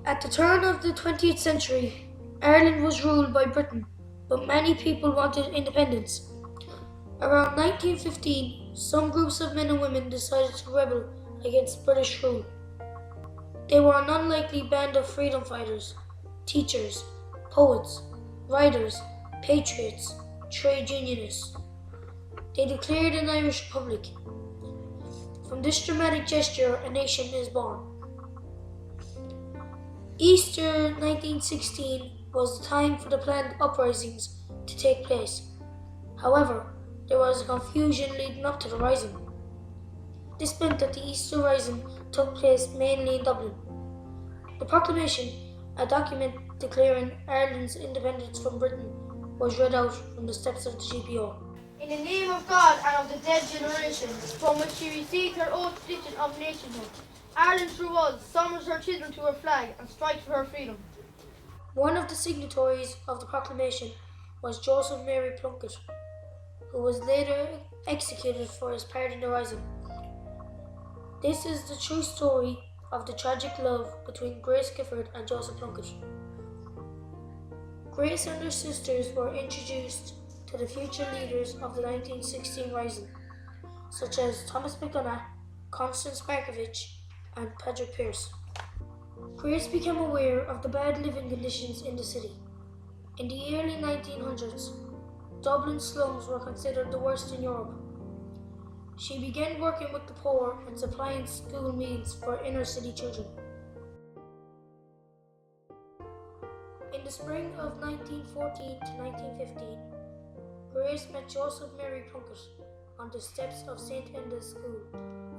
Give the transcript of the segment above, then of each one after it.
At the turn of the 20th century, Ireland was ruled by Britain, but many people wanted independence. Around 1915, some groups of men and women decided to rebel against British rule. They were an unlikely band of freedom fighters, teachers, poets, writers, patriots, trade unionists. They declared an Irish Republic. From this dramatic gesture, a nation is born. Easter 1916 was the time for the planned uprisings to take place. However, there was confusion leading up to the rising. This meant that the Easter Rising took place mainly in Dublin. The proclamation, a document declaring Ireland's independence from Britain, was read out from the steps of the GPO. In the name of God and of the dead generation, from which she received her oath tradition of nationhood, Ireland through us summons her children to her flag and strikes for her freedom. One of the signatories of the proclamation was Joseph Plunkett, who was later executed for his part in the rising. This is the true story of the tragic love between Grace Gifford and Joseph Plunkett. Grace and her sisters were introduced to the future leaders of the 1916 rising, such as Thomas McDonagh, Constance Markievicz, and Patrick Pearse. Grace became aware of the bad living conditions in the city. In the early 1900s, Dublin slums were considered the worst in Europe. She began working with the poor and supplying school meals for inner city children. In the spring of 1914 to 1915, Grace met Joseph Plunkett on the steps of St. Enda's School,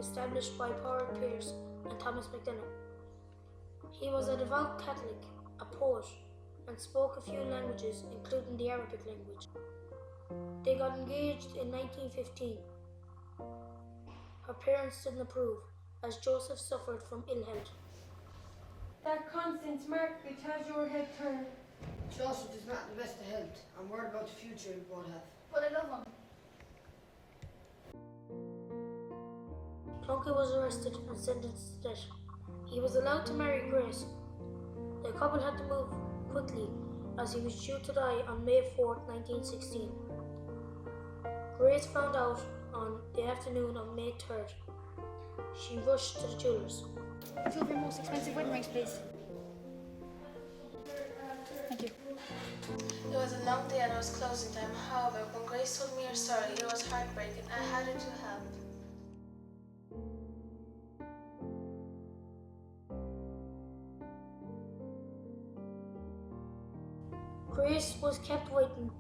established by Patrick Pearse and Thomas McDonagh. He was a devout Catholic, a poet, and spoke a few languages, including the Arabic language. They got engaged in 1915. Her parents didn't approve, as Joseph suffered from ill health. That Constance Markievicz has your head turned. Joseph is not in the best of health. I'm worried about the future we both have. But I love him. Plunkett was arrested and sentenced to death. He was allowed to marry Grace. The couple had to move quickly, as he was due to die on May 4, 1916. Grace found out on the afternoon of May 3rd. She rushed to the jewellers. 2 of your most expensive wedding rings, please. Thank you. It was a long day and it was closing time. However, when Grace told me her story, it was heartbreaking. I had her to help. Grace was kept waiting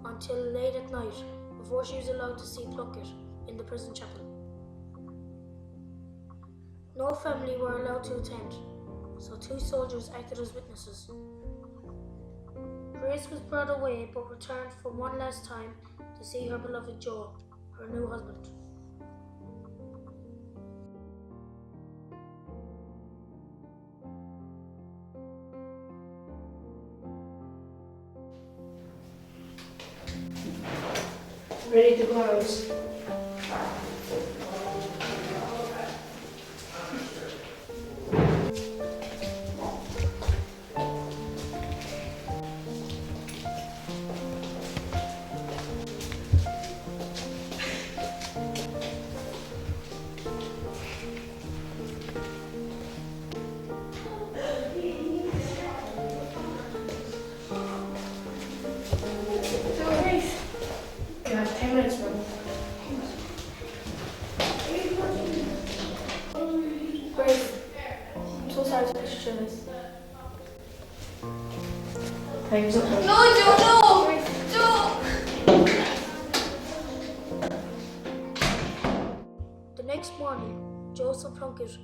until late at night before she was allowed to see Plunkett in the prison chapel. No family were allowed to attend, so 2 soldiers acted as witnesses. Grace was brought away but returned for one last time to see her beloved Joe, her new husband. Ready to go, Rose. Grace, I'm so sorry to let you do this. Time's up. No, Joe, no! Joe! The next morning, Joseph Plunkett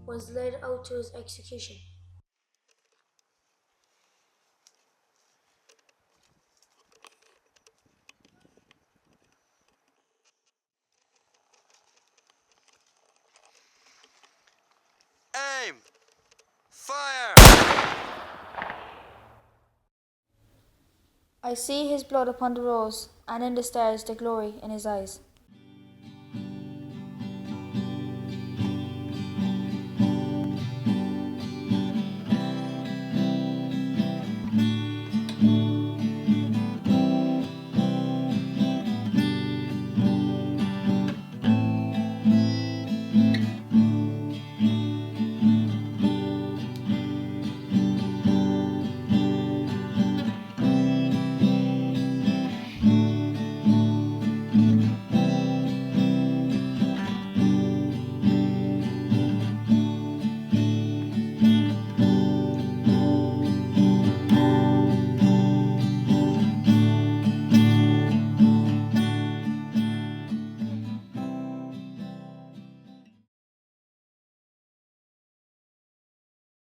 was led out to his execution. Aim! Fire! I see his blood upon the rose, and in the stars the glory in his eyes.